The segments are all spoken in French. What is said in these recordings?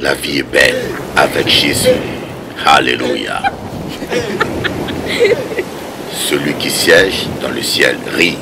La vie est belle avec Jésus. Alléluia. Celui qui siège dans le ciel rit.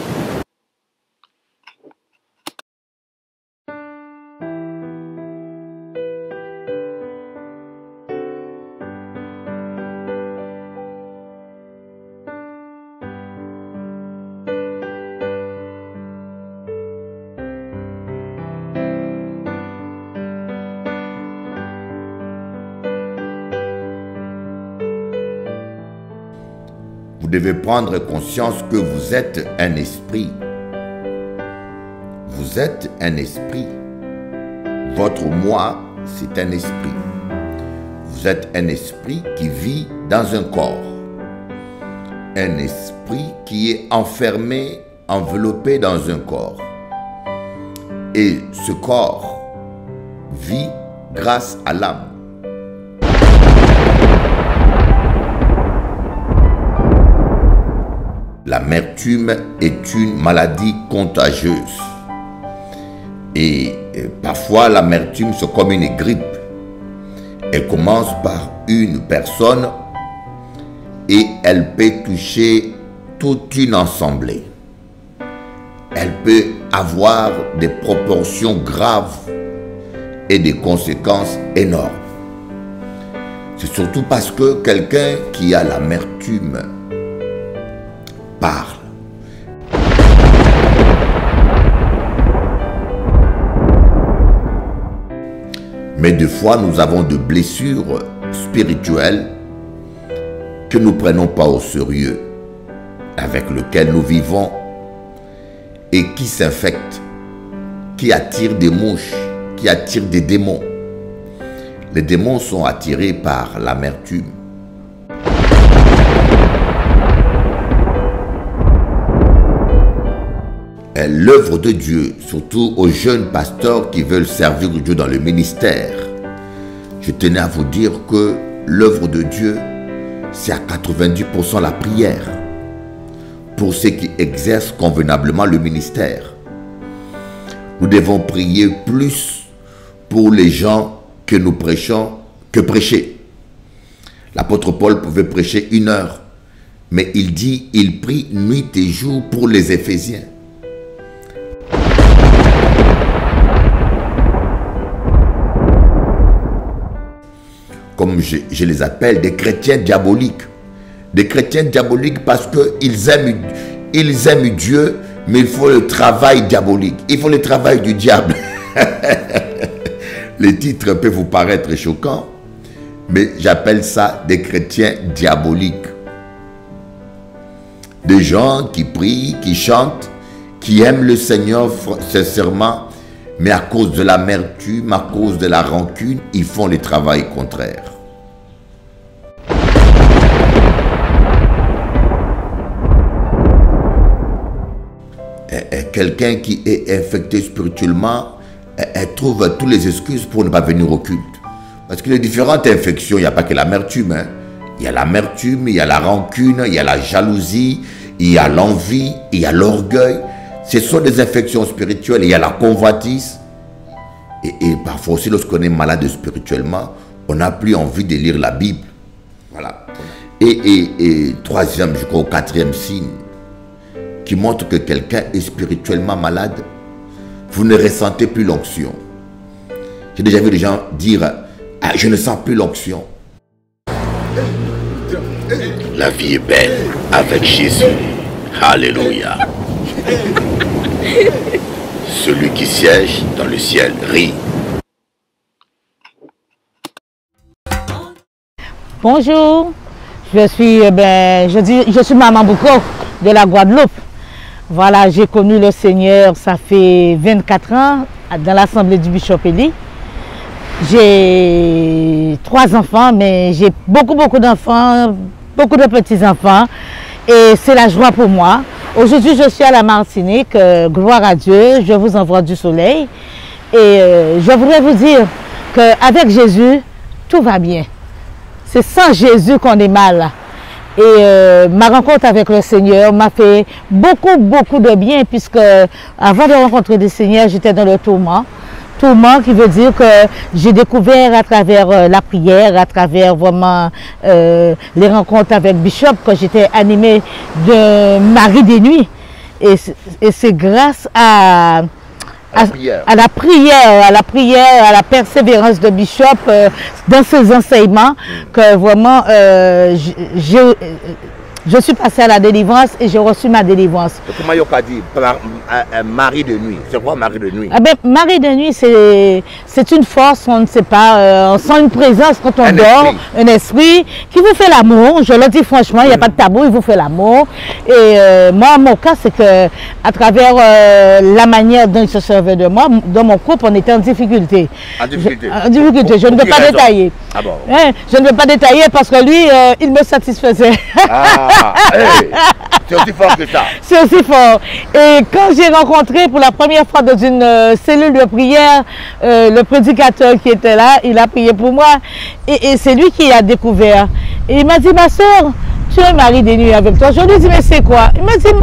Vous devez prendre conscience que vous êtes un esprit. Vous êtes un esprit. Votre moi, c'est un esprit. Vous êtes un esprit qui vit dans un corps. Un esprit qui est enfermé, enveloppé dans un corps. Et ce corps vit grâce à l'âme. L'amertume est une maladie contagieuse. Et parfois, l'amertume, c'est comme une grippe. Elle commence par une personne et elle peut toucher toute une assemblée. Elle peut avoir des proportions graves et des conséquences énormes. C'est surtout parce que quelqu'un qui a l'amertume parle. Mais des fois, nous avons des blessures spirituelles que nous ne prenons pas au sérieux, avec lesquelles nous vivons et qui s'infectent, qui attirent des mouches, qui attirent des démons. Les démons sont attirés par l'amertume. L'œuvre de Dieu, surtout aux jeunes pasteurs qui veulent servir Dieu dans le ministère, je tenais à vous dire que l'œuvre de Dieu, c'est à 90% la prière pour ceux qui exercent convenablement le ministère. Nous devons prier plus pour les gens que nous prêchons que prêcher. L'apôtre Paul pouvait prêcher 1 heure, mais il dit, il prie nuit et jour pour les Éphésiens. Comme je les appelle, des chrétiens diaboliques. Des chrétiens diaboliques parce qu'ils aiment Dieu, mais il faut le travail diabolique. Il faut le travail du diable. Les titres peuvent vous paraître choquants, mais j'appelle ça des chrétiens diaboliques. Des gens qui prient, qui chantent, qui aiment le Seigneur sincèrement, mais à cause de l'amertume, à cause de la rancune, ils font le travail contraire. Quelqu'un qui est infecté spirituellement, elle trouve toutes les excuses pour ne pas venir au culte. Parce que les différentes infections, il n'y a pas que l'amertume. Il y a l'amertume, il y a la rancune, il y a la jalousie, il y a l'envie, il y a l'orgueil. Ce sont des infections spirituelles. Il y a la convoitise. Et parfois aussi, lorsqu'on est malade spirituellement, on n'a plus envie de lire la Bible. Voilà. Et troisième, je crois, 4e signe, qui montre que quelqu'un est spirituellement malade, vous ne ressentez plus l'onction. J'ai déjà vu des gens dire, ah, je ne sens plus l'onction. La vie est belle avec Jésus. Alléluia. Celui qui siège dans le ciel rit. Bonjour, je suis Maman Bouko de la Guadeloupe. Voilà, j'ai connu le Seigneur, ça fait 24 ans dans l'Assemblée du Bishop Eli. J'ai 3 enfants, mais j'ai beaucoup d'enfants, beaucoup de petits-enfants. Et c'est la joie pour moi. Aujourd'hui, je suis à la Martinique, gloire à Dieu, je vous envoie du soleil. Et je voudrais vous dire qu'avec Jésus, tout va bien. C'est sans Jésus qu'on est mal. Et ma rencontre avec le Seigneur m'a fait beaucoup de bien, puisque avant de rencontrer le Seigneur, j'étais dans le tourment. tourment, qui veut dire que j'ai découvert à travers la prière, à travers vraiment les rencontres avec Bishop, quand j'étais animée de Marie des Nuits. Et c'est grâce à la prière, à la persévérance de Bishop dans ses enseignements que vraiment je suis passée à la délivrance et j'ai reçu ma délivrance. Comment il a dit Marie de nuit? C'est quoi Marie de nuit? Ah ben, Marie de nuit, c'est une force, on ne sait pas, on sent une présence quand on dort, un esprit qui vous fait l'amour. Je le dis franchement, il n'y a pas de tabou, il vous fait l'amour. Et moi, mon cas, c'est que à travers la manière dont il se servait de moi, dans mon couple, on était en difficulté. En difficulté? En difficulté, je ne vais pas détailler. Ah bon? Je ne vais pas détailler parce que lui, il me satisfaisait. Hey, c'est aussi fort que ça. C'est aussi fort. Et quand j'ai rencontré pour la première fois dans une cellule de prière le prédicateur qui était là, il a prié pour moi. Et c'est lui qui a découvert. Et il m'a dit, ma soeur, tu es Marie des Nuits avec toi. Je lui ai dit, mais c'est quoi? Il m'a dit,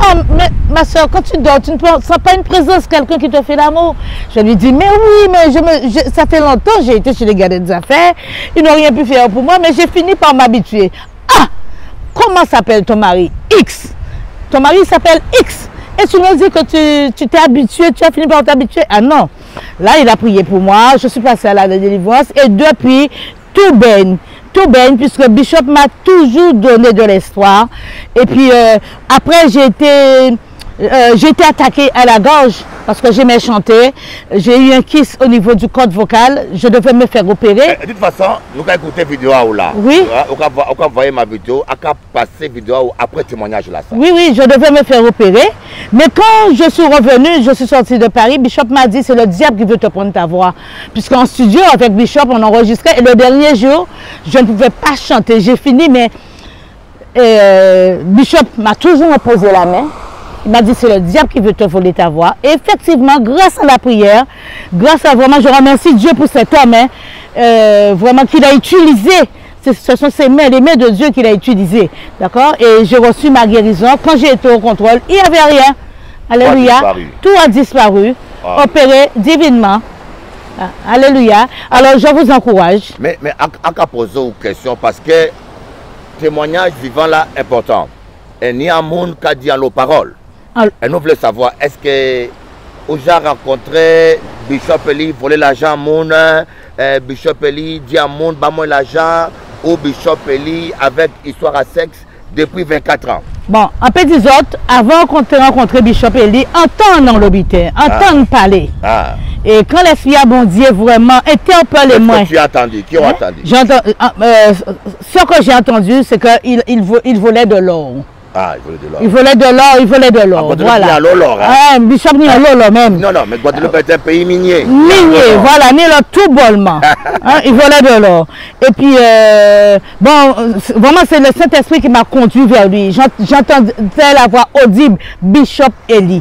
ma soeur, quand tu dors, tu ne sens pas une présence, quelqu'un qui te fait l'amour? Je lui ai dit, mais oui, mais ça fait longtemps, j'ai été chez les gardiens des affaires. Ils n'ont rien pu faire pour moi, mais j'ai fini par m'habituer. Ah! Comment s'appelle ton mari? X. Ton mari s'appelle X. Et tu me dis que tu t'es habitué, tu as fini par t'habituer. Ah non. Là, il a prié pour moi. Je suis passée à la délivrance. Et depuis, tout baigne. Tout baigne, puisque Bishop m'a toujours donné de l'espoir. Et puis, après, j'ai été attaquée à la gorge parce que j'aimais chanter. J'ai eu un kiss au niveau du corde vocal. Je devais me faire opérer. De toute façon, nous avons écouté la vidéo là. Oui. On a envoyé ma vidéo, on a passé la vidéo après le témoignage là. Ça. Oui, oui, je devais me faire opérer. Mais quand je suis revenue, je suis sortie de Paris, Bishop m'a dit, c'est le diable qui veut te prendre ta voix. Puisqu'en studio, avec Bishop, on enregistrait. Et le dernier jour, je ne pouvais pas chanter. J'ai fini, mais Bishop m'a toujours posé la main. Il m'a dit, c'est le diable qui veut te voler ta voix. Et effectivement, grâce à la prière, grâce à vraiment, je remercie Dieu pour cet homme, vraiment qu'il a utilisé. Ce sont ses mains, les mains de Dieu qu'il a utilisées. D'accord? Et j'ai reçu ma guérison. Quand j'ai été au contrôle, il n'y avait rien. Alléluia. Tout a disparu. Opéré divinement. Alléluia. Alors, je vous encourage. Mais à poser une question, parce que témoignage vivant là important. Et il y a un monde qui a dit à nos paroles. Et nous voulons savoir, est-ce que vous avez rencontré Bishop Eli, voler l'argent à monde, Bishop Eli dit à monde, bah moi l'argent, ou Bishop Eli avec histoire à sexe depuis 24 ans? Bon, en petit autres, avant qu'on te rencontre Bishop Eli, entendre dans l'hôpital, entendre parler. Et quand l'esprit a bondier vraiment, interpelle-moi. Qu'est-ce que tu as entendu? Qui ont entendu? Ce que j'ai entendu, c'est qu'il volait de l'or. Ah, il volait de l'or. Il volait de l'or, il volait de l'or. Voilà. Bishop ni à l'or même. Non, mais Guadeloupe est un pays minier. Minier, voilà, ni le tout bollement. Il volait de l'or. Et puis, bon, vraiment, c'est le Saint-Esprit qui m'a conduit vers lui. J'entendais la voix audible, Bishop Eli.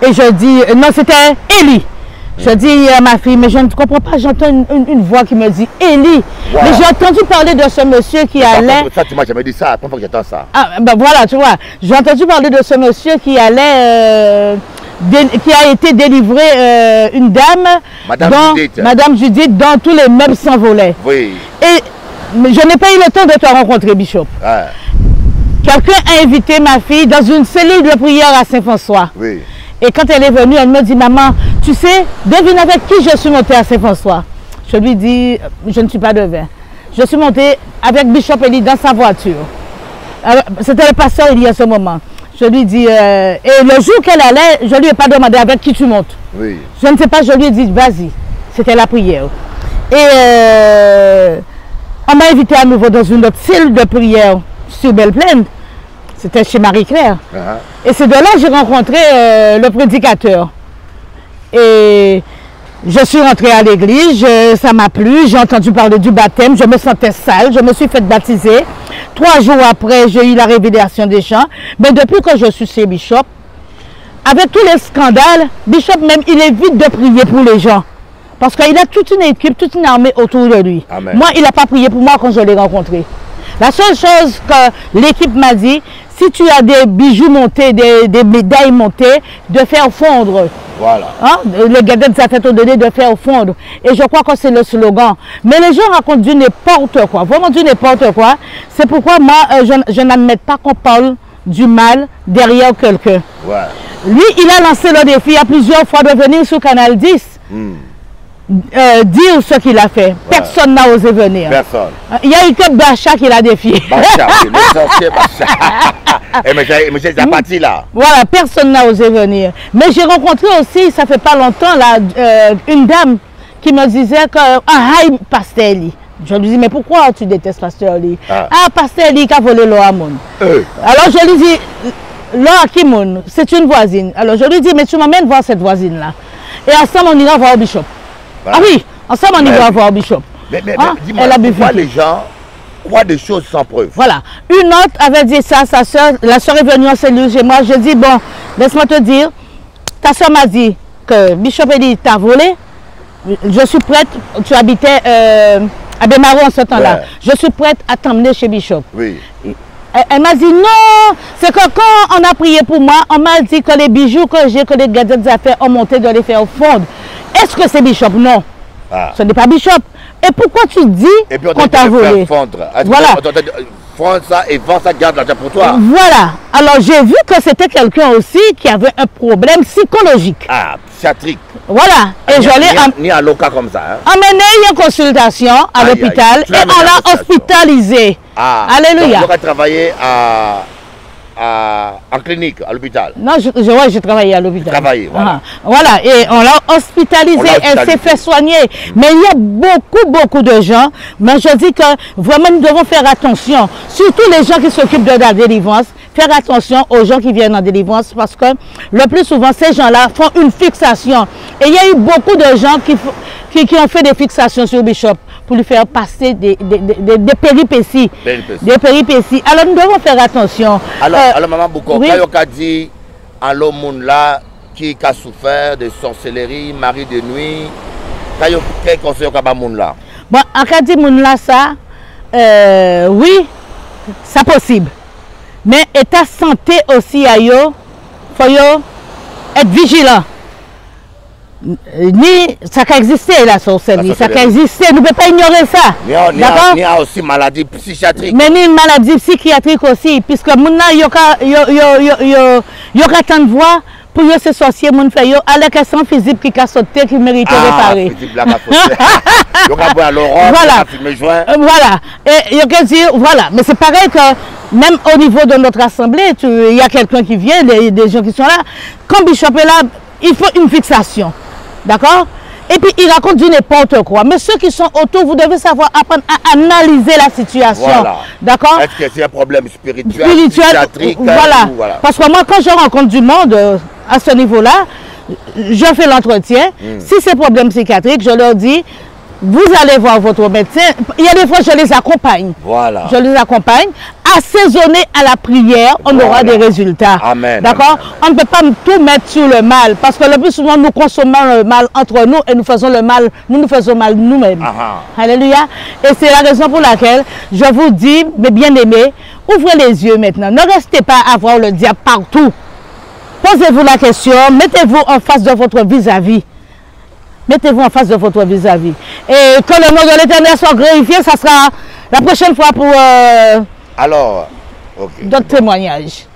Et je dis, non, c'était Eli. Je dis à ma fille, mais je ne comprends pas, j'entends une voix qui me dit Eli. Wow. Mais j'ai entendu parler de ce monsieur qui allait... Ça, tu m'as jamais dit ça, la première fois que j'entends ça. Ah, ben voilà, tu vois, j'ai entendu parler de ce monsieur qui allait... qui a été délivré une dame, Madame Judith, dont tous les meubles s'envolaient. Oui. Et je n'ai pas eu le temps de te rencontrer, Bishop. Quelqu'un a invité ma fille dans une cellule de prière à Saint-François. Oui. Et quand elle est venue, elle me dit, maman, tu sais, devine avec qui je suis montée à Saint-François. Je lui dis, je ne suis pas devin. Je suis montée avec Bishop Eli dans sa voiture. C'était le pasteur Eli à ce moment. Je lui dis, et le jour qu'elle allait, je ne lui ai pas demandé avec qui tu montes. Oui. Je ne sais pas, je lui ai dit, vas-y. C'était la prière. Et on m'a invité à nouveau dans une autre cellule de prière sur Belle-Plaine. C'était chez Marie-Claire. Et c'est de là que j'ai rencontré le prédicateur. Et je suis rentrée à l'église, ça m'a plu, j'ai entendu parler du baptême, je me sentais sale, je me suis fait baptiser. 3 jours après, j'ai eu la révélation des chants. Mais depuis que je suis chez Bishop, avec tous les scandales, Bishop même, il évite de prier pour les gens. Parce qu'il a toute une équipe, toute une armée autour de lui. Amen. Moi, il n'a pas prié pour moi quand je l'ai rencontré. La seule chose que l'équipe m'a dit, si tu as des bijoux montés, des médailles montées, de faire fondre Voilà. Hein? Les Gadettes a fait donné de faire fondre. Et je crois que c'est le slogan. Mais les gens racontent du n'importe quoi. Vraiment du n'importe quoi. C'est pourquoi moi, je n'admets pas qu'on parle du mal derrière quelqu'un. Ouais. Lui, il a lancé le défi à plusieurs fois de venir sur Canal 10. Dire ce qu'il a fait. Ouais. Personne n'a osé venir. Personne. Il y a eu que Bacha qui l'a défié. Bacha, oui, le sorcier Bacha. Mais c'est la partie là. Voilà, personne n'a osé venir. Mais j'ai rencontré aussi, ça fait pas longtemps, là, une dame qui me disait que Haïm Pastelli. Je lui dis, mais pourquoi tu détestes Pasteur Lee? Ah, Pasteur Lee qui a volé l'eau à Moun. Alors je lui dis, l'eau à qui Moun? C'est une voisine. Alors je lui dis, mais tu m'emmènes voir cette voisine-là. Et ensemble, on ira voir au Bishop. Voilà. Ah oui, ensemble on ira voir au Bishop. Mais dis-moi, pourquoi les gens croient des choses sans preuve? Voilà. Une autre avait dit ça, sa soeur, la soeur est venue en cellule chez moi. Je dis, bon, laisse-moi te dire, ta soeur m'a dit que Bishop a dit, t'as volé. Je suis prête, tu habitais à Bémaro en ce temps-là. Ouais. Je suis prête à t'emmener chez Bishop. Oui. Elle m'a dit non, c'est que quand on a prié pour moi, on m'a dit que les bijoux que j'ai, que les gadgets d'affaires ont monté de les faire fondre. Est-ce que c'est Bishop? Non. Ce n'est pas Bishop. Et pourquoi tu dis qu'on t'a volé? Voilà. Prends ça et vends ça, garde l'argent pour toi. Voilà. Alors j'ai vu que c'était quelqu'un aussi qui avait un problème psychologique. Ah, psychiatrique. Voilà. Et je l'ai ni à l'OCA comme ça. Amené une consultation à l'hôpital et on l'a hospitalisé. Ah. Alléluia. Donc, on a travaillé en clinique, à l'hôpital. Non, j'ai travaillé à l'hôpital. Voilà. Voilà, et on l'a hospitalisé, elle s'est fait soigner. Mais il y a beaucoup de gens, mais je dis que vraiment nous devons faire attention, surtout les gens qui s'occupent de la délivrance, faire attention aux gens qui viennent en délivrance parce que le plus souvent, ces gens-là font une fixation. Et il y a eu beaucoup de gens qui ont fait des fixations sur Bishop pour lui faire passer des péripéties. Des péripéties. Alors nous devons faire attention. Alors maman Bouko, oui? Quand on dit à l'homme là qui a souffert de sorcellerie, mari de nuit, quel conseil on a moun là? Bon, on dit moun là ça, oui, c'est possible. Mais état santé aussi à yo, faut yo être vigilant. Ni ça a existé la sorcellerie, ça a existé, nous ne pouvons pas ignorer ça. Il y a aussi maladie psychiatrique. Mais ni une maladie psychiatrique aussi, puisque moun nan yo ka tant de voix pour yo se sorcier moun fait yo avec un sang physique qui a sauté qui mérite réparer. Voilà. Voilà. Et yo ka dire voilà, mais c'est pareil que même au niveau de notre assemblée, il y a quelqu'un qui vient, des gens qui sont là. Quand Bishop est là, il faut une fixation. D'accord? Et puis il raconte du n'importe quoi. Mais ceux qui sont autour, vous devez savoir apprendre à analyser la situation. Voilà. D'accord? Est-ce que c'est un problème spirituel, psychiatrique? Voilà. Parce que moi, quand je rencontre du monde à ce niveau-là, je fais l'entretien. Si c'est problème psychiatrique, je leur dis, vous allez voir votre médecin. Il y a des fois, je les accompagne. Voilà. Je les accompagne. Assaisonner à la prière, on aura des résultats. Amen. D'accord? On ne peut pas tout mettre sur le mal. Parce que le plus souvent, nous consommons le mal entre nous et nous faisons le mal. Nous faisons mal nous-mêmes. Alléluia. Et c'est la raison pour laquelle je vous dis, mes bien-aimés, ouvrez les yeux maintenant. Ne restez pas à voir le diable partout. Posez-vous la question. Mettez-vous en face de votre vis-à-vis. Mettez-vous en face de votre vis-à-vis. Et que le nom de l'Éternel soit glorifié, ça sera la prochaine fois pour d'autres témoignages.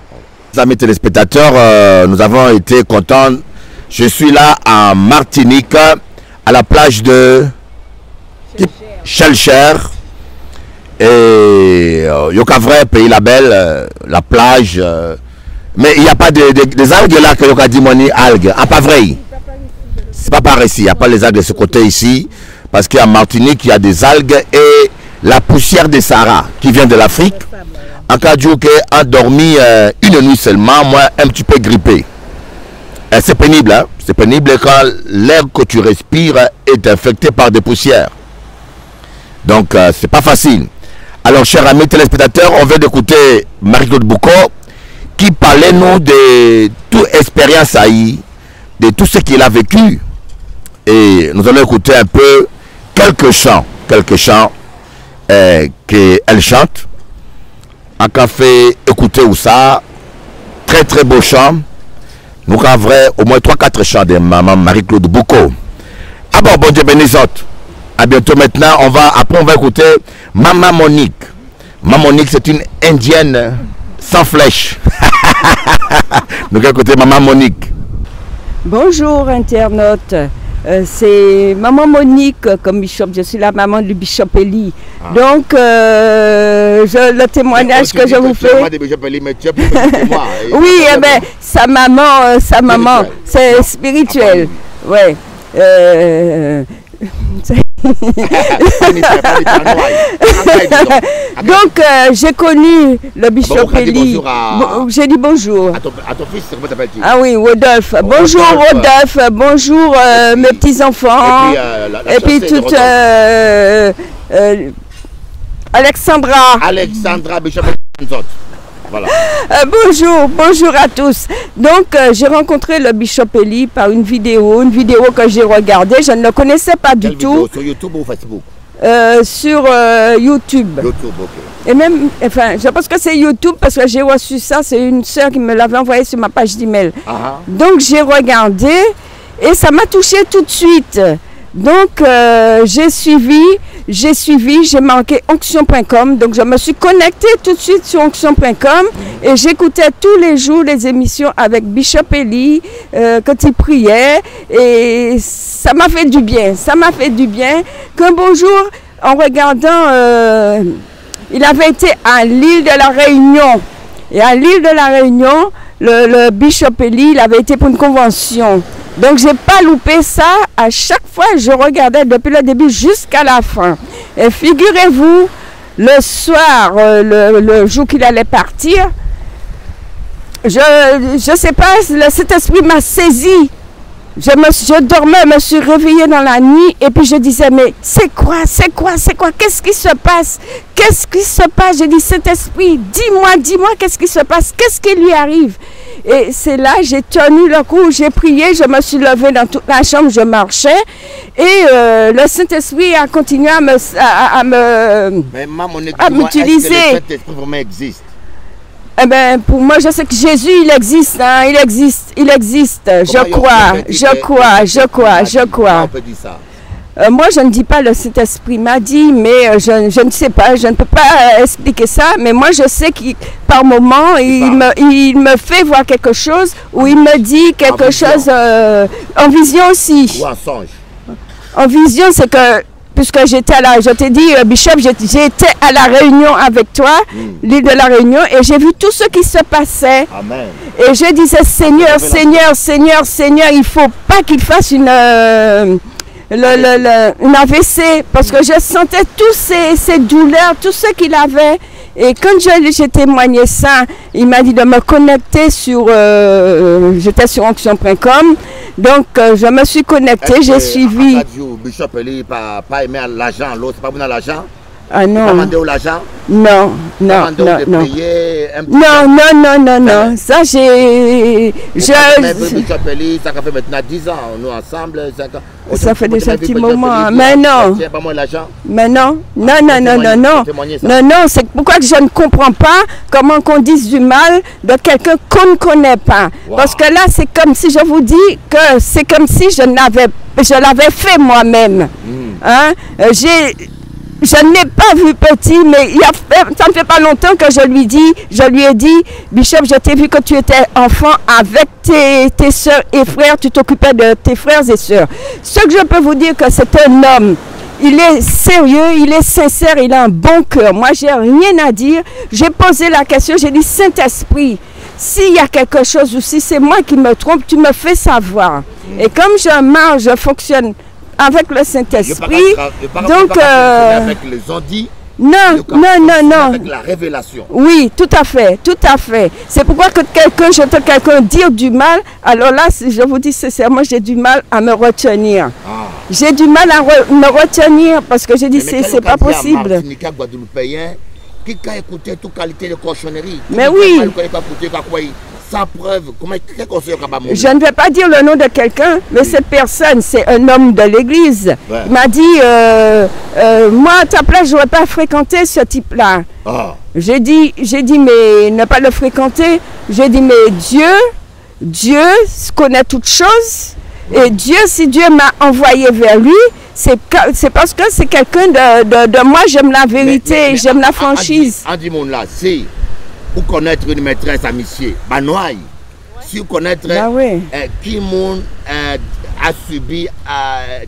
Amis téléspectateurs, nous avons été contents. Je suis là en Martinique, à la plage de Chelcher. Et Yokavre, Pays la Belle, la plage. Mais il n'y a pas des algues là que Yoka dit moni algues. Ah, pas vrai. C'est pas pareil ici, il n'y a pas les algues de ce côté ici, parce qu'en Martinique, il y a des algues et la poussière des Sahara qui vient de l'Afrique. En cas de a dormi une nuit seulement, moi un petit peu grippé. C'est pénible, hein? C'est pénible quand l'air que tu respires est infecté par des poussières. Donc, c'est pas facile. Alors, chers amis téléspectateurs, on vient d'écouter Marie-Claude Bouko qui parlait nous de toute expérience haïe, de tout ce qu'il a vécu. Et nous allons écouter un peu quelques chants qu'elle chante. En café, écoutez où ça, très très beau chant. nous avons au moins 3-4 chants de maman Marie-Claude Boucault. Ah bon, bon Dieu bénissote. À bientôt maintenant. Après, on va écouter Maman Monique. Maman Monique, c'est une indienne sans flèche. Nous allons écouter Maman Monique. Bonjour internautes. C'est Maman Monique comme bishop, je suis la maman du bishop Eli. Donc le témoignage que je vous fais. Oui, eh ben, sa maman, c'est spirituel. Ouais. Donc j'ai connu le bishop Eli. J'ai dit bonjour. À ton fils, comment t'appelles-tu? Ah oui, Rodolphe. Bonjour Rodolphe. Bonjour mes petits enfants. Et puis toute Alexandra. Alexandra bishop. Voilà. Bonjour à tous. Donc j'ai rencontré le bishop Eli par une vidéo que j'ai regardée. Je ne le connaissais pas du tout. Sur YouTube ou Facebook? Sur YouTube. YouTube, ok. Et même, enfin, je pense que c'est YouTube parce que j'ai reçu ça. C'est une soeur qui me l'avait envoyé sur ma page d'email. Donc j'ai regardé et ça m'a touché tout de suite. Donc j'ai suivi, j'ai marqué onction.com, donc je me suis connectée tout de suite sur onction.com et j'écoutais tous les jours les émissions avec Bishop Eli quand il priait et ça m'a fait du bien, Qu'un beau jour, en regardant, il avait été à l'île de la Réunion et à l'île de la Réunion, le Bishop Eli, il avait été pour une convention. Donc, je n'ai pas loupé ça. À chaque fois, je regardais depuis le début jusqu'à la fin. Et figurez-vous, le soir, le jour qu'il allait partir, je ne sais pas, cet esprit m'a saisi. Je dormais, je me suis réveillée dans la nuit et puis je disais, mais c'est quoi, qu'est-ce qui se passe? J'ai dit, cet esprit, dis-moi, qu'est-ce qui se passe? Qu'est-ce qui lui arrive? Et c'est là, j'ai tenu le coup, j'ai prié, je me suis levée dans toute la chambre, je marchais et le Saint-Esprit a continué à m'utiliser. Est-ce que le Saint-Esprit vraiment existe? Eh ben, pour moi, je sais que Jésus, il existe, hein, il existe. Je crois. On peut dire ça. Moi, je ne dis pas le Saint-Esprit m'a dit, mais je ne sais pas, je ne peux pas expliquer ça, mais moi, je sais que par moment, il me fait voir quelque chose, ou il me dit quelque chose en vision aussi. Ou en songe. En vision, c'est que, puisque j'étais là, je t'ai dit, Bishop, j'étais à la Réunion avec toi, l'île de la Réunion, et j'ai vu tout ce qui se passait. Amen. Et je disais, Seigneur, il ne faut pas qu'il fasse une AVC, parce que je sentais tous ces douleurs, tout ce qu'il avait. Et quand j'ai témoigné ça, il m'a dit de me connecter sur, j'étais sur onction.com, donc je me suis connectée, j'ai suivi. Bishop Eli pas aimé l'argent, l'autre pas bon à l'argent. Ah non. Pas demandé l'argent. Non. Ça j'ai. Bishop Eli, ça fait maintenant 10 ans, nous ensemble. Ça fait déjà un petit moment, mais non. Pas moi l'argent. Mais non, c'est pourquoi que je ne comprends pas comment qu'on dise du mal de quelqu'un qu'on ne connaît pas. Wow. Parce que là, c'est comme si je vous dis que c'est comme si je l'avais fait moi-même. Hein? Je ne l'ai pas vu petit, mais ça ne fait pas longtemps que je lui ai dit, Bishop, je t'ai vu que tu étais enfant avec tes soeurs et frères, tu t'occupais de tes frères et soeurs. Ce que je peux vous dire, que c'est un homme, il est sérieux, il est sincère, il a un bon cœur. Moi, j'ai rien à dire. J'ai posé la question, j'ai dit, Saint-Esprit, s'il y a quelque chose ou si c'est moi qui me trompe, tu me fais savoir. Et comme je marche, je fonctionne avec le Saint-Esprit. Donc, avec les ondits. Non. Avec la révélation. Oui, tout à fait. C'est pourquoi que j'entends quelqu'un dire du mal, alors là, je vous dis sincèrement, j'ai du mal à me retenir. J'ai du mal à me retenir parce que j'ai dit, c'est pas possible. Qui a écouté toute qualité de cochonnerie. Mais oui. Sans preuve, je ne vais pas dire le nom de quelqu'un, mais cette personne, c'est un homme de l'église. Ouais. Il m'a dit, moi à ta place, je n'aurais pas fréquenté ce type-là. J'ai dit, mais ne pas le fréquenter. J'ai dit, mais Dieu, Dieu connaît toutes choses. Et Dieu, si Dieu m'a envoyé vers lui, c'est parce que c'est quelqu'un de moi, j'aime la vérité, j'aime la franchise. En dit mon là, c'est pour connaître une maîtresse à monsieur, Banoï, si vous connaître qui monde a subi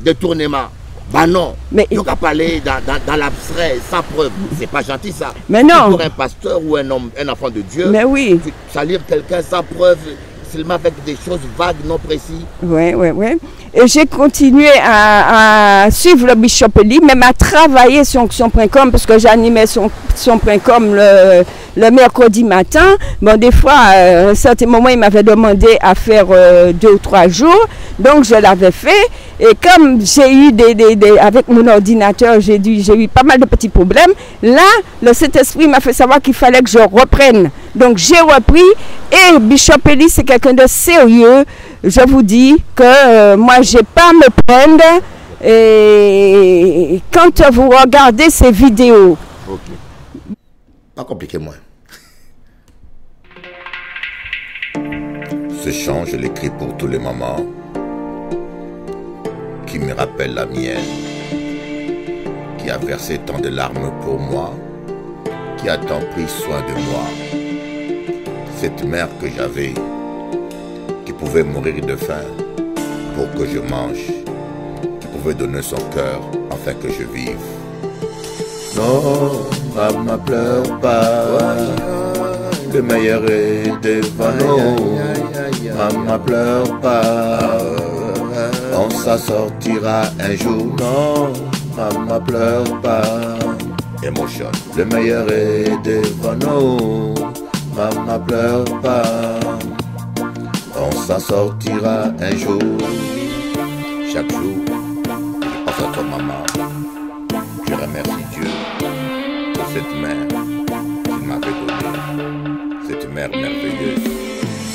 détournement. Bah non, mais il a parlé dans l'abstrait, sans preuve. C'est pas gentil ça. Mais non. Pour un pasteur ou un homme, un enfant de Dieu, mais oui. Salir quelqu'un sans preuve, seulement avec des choses vagues, non précises. Oui. Et j'ai continué à suivre le Bishop Eli, même à travailler sur Onction.com, parce que j'animais Onction.com le mercredi matin. Bon, des fois, à un certain moment, il m'avait demandé à faire 2 ou 3 jours. Donc, je l'avais fait. Et comme j'ai eu avec mon ordinateur, j'ai eu pas mal de petits problèmes. Là, le Saint-Esprit m'a fait savoir qu'il fallait que je reprenne. Donc, j'ai repris. Et Bishop Eli, c'est quelqu'un de sérieux. Je vous dis que moi, je n'ai pas à me prendre. Et quand vous regardez ces vidéos... Okay. Pas compliqué, moi. Ce chant, je l'écris pour tous les mamans qui me rappellent la mienne, qui a versé tant de larmes pour moi, qui a tant pris soin de moi. Cette mère que j'avais, qui pouvait mourir de faim pour que je mange, qui pouvait donner son cœur afin que je vive. Non, maman pleure pas, le meilleur est devant nous. Maman pleure pas, on s'en sortira un jour. Non, maman pleure pas, émotion, le meilleur est devant nous. Maman pleure pas, on s'en sortira un jour. Chaque jour, je pense à toi maman. Je remercie Dieu pour cette mère qu'il m'avait donnée, cette mère merveilleuse.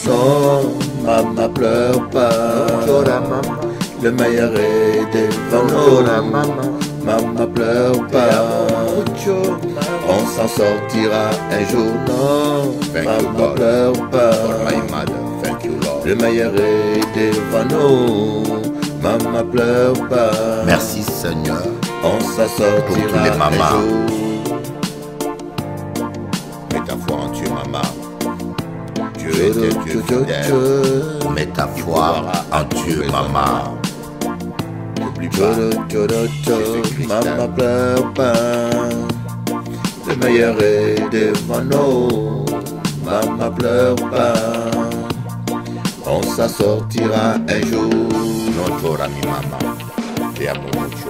Non, maman pleure pas, le meilleur est devant nous. Maman pleure pas, on s'en sortira un jour. Non, maman pleure pas, le meilleur est devant nous. Maman pleure pas. Merci Seigneur. On s'en sortira pour tous les mamans. Mets ta foi en Dieu, maman. Dieu est un Dieu fidèle. Mets ta foi en Dieu, maman. N'oublie pas, maman pleure pas. Le meilleur est devant nous. Maman pleure pas. On s'en sortira un jour. Nosotros, mi mamá, te amo mucho.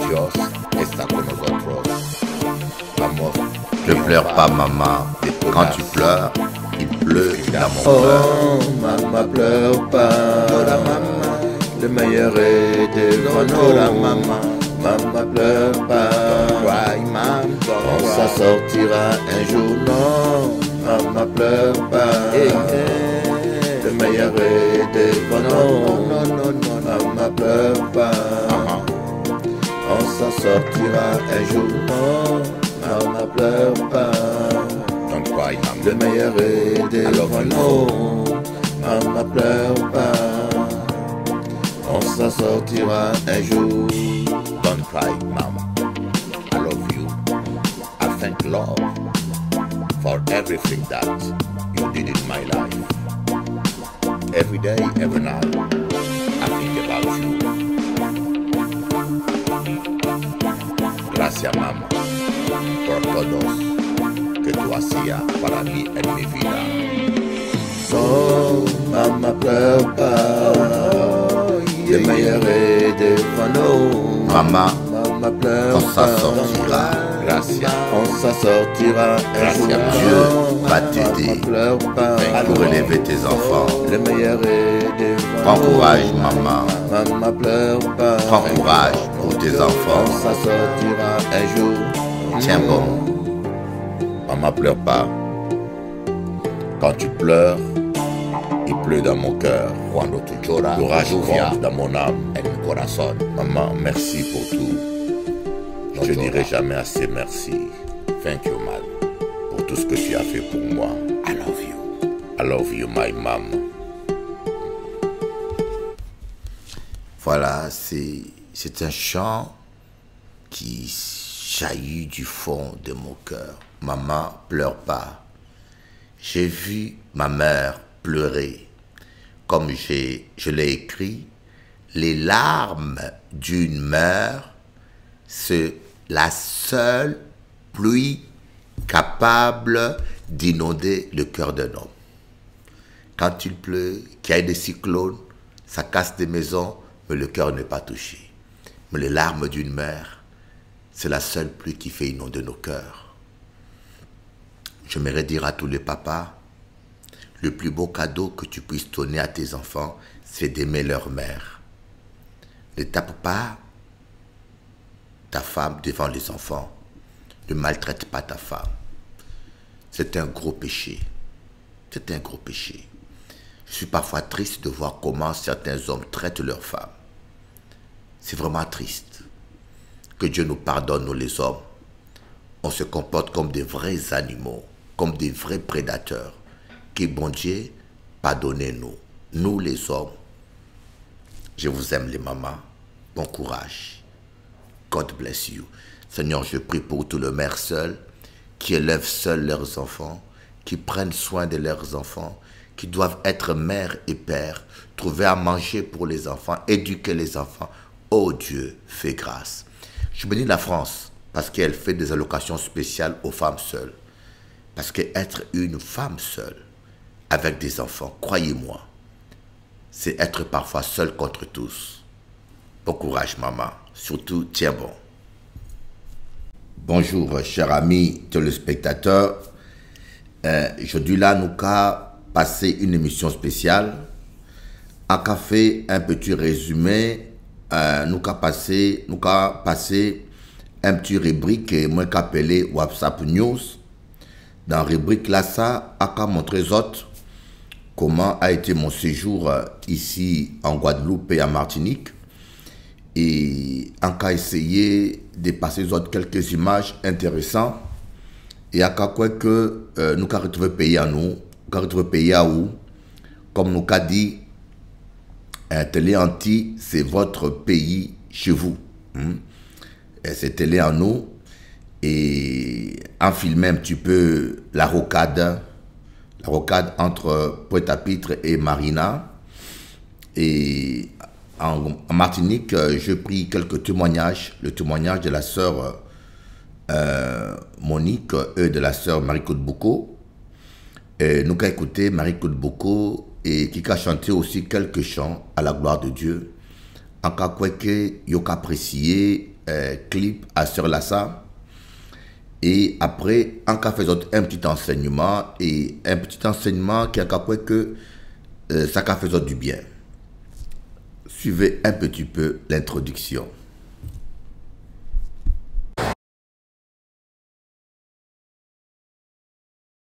Dios está con nosotros. Vamos. Ne pleure pas, maman. Quand tu pleures, il pleut dans mon cœur. Oh, maman pleure pas. Le meilleur est devant nous. Maman pleure pas. On s'en sortira un jour. Non, maman pleure pas. Le meilleur est devant nous. Maman pleure pas. On s'en sortira un jour. Non, maman pleure pas. Le meilleur est devant nous. Maman pleure pas. On s'en sortira un jour. Don't cry, mama. I love you. I thank Lord for everything that you did in my life. Every day, every night, I think about you. Gracias, mamá, por todos que tú hacías para mí en mi vida. Oh, maman pleure pas. Le meilleur est devant nous. Maman, maman pleure on s'en sortira. Gracias. On s'en sortira. Gracias, Dieu va t'aider pour élever tes enfants. Le meilleur est devant Prends courage, maman. Maman pleure pas. Prends courage pour tes enfants. On s'en sortira un jour. Tiens bon. Maman pleure pas. Quand tu pleures, il pleut dans mon cœur. Cuando tu lloras, l'orage lluvia gronde dans mon âme. en mi corazón. Maman, merci pour tout. Je ne dirai jamais assez merci. Thank you, man, pour tout ce que tu as fait pour moi. I love you. I love you, my mom. Voilà, c'est un chant qui jaillit du fond de mon cœur. Maman, pleure pas. J'ai vu ma mère pleurer. Comme je l'ai écrit, les larmes d'une mère, c'est la seule pluie capable d'inonder le cœur d'un homme. Quand il pleut, qu'il y a des cyclones, ça casse des maisons, mais le cœur n'est pas touché. Mais les larmes d'une mère, c'est la seule pluie qui fait inonder nos cœurs. J'aimerais dire à tous les papas, le plus beau cadeau que tu puisses donner à tes enfants, c'est d'aimer leur mère. Ne tape pas ta femme devant les enfants. Ne maltraite pas ta femme. C'est un gros péché. C'est un gros péché. Je suis parfois triste de voir comment certains hommes traitent leurs femmes. C'est vraiment triste. Que Dieu nous pardonne, nous les hommes. On se comporte comme des vrais animaux, comme des vrais prédateurs. Que bon Dieu, pardonnez-nous. Nous les hommes. Je vous aime les mamans. Bon courage. God bless you. Seigneur, je prie pour tous les mères seules qui élèvent seuls leurs enfants, qui prennent soin de leurs enfants, qui doivent être mère et père, trouver à manger pour les enfants, éduquer les enfants. Oh Dieu, fais grâce. Je bénis la France parce qu'elle fait des allocations spéciales aux femmes seules. Parce qu'être une femme seule, avec des enfants, croyez-moi, c'est être parfois seul contre tous. Bon courage, maman. Surtout, tiens bon. Bonjour, chers amis téléspectateurs. Aujourd'hui, là, nous avons passé une émission spéciale. On a fait un petit résumé. Nous avons passé un petit rubrique, moi, appelé WhatsApp News. Dans la rubrique là, ça a montré aux autres comment a été mon séjour ici en Guadeloupe et en Martinique. Et on a essayé de passer aux autres quelques images intéressantes. Et à quoi que nous avons retrouvé pays à nous, nous avons retrouvé pays à où, comme nous avons dit, Télé Anti, c'est votre pays chez vous. C'est Télé en nous. Et en filmant un petit peu la rocade entre Pointe-à-Pitre et Marina. Et en Martinique, j'ai pris quelques témoignages. Le témoignage de la sœur Monique et de la sœur Marie-Claude Boucault. Et nous avons écouté Marie-Claude Boucault et qui a chanté aussi quelques chants à la gloire de Dieu. En cas que vous avez apprécié clip à Sœur Lassa. Et après, on a fait un petit enseignement et un petit enseignement qui a que ça a fait du bien. Suivez un petit peu l'introduction.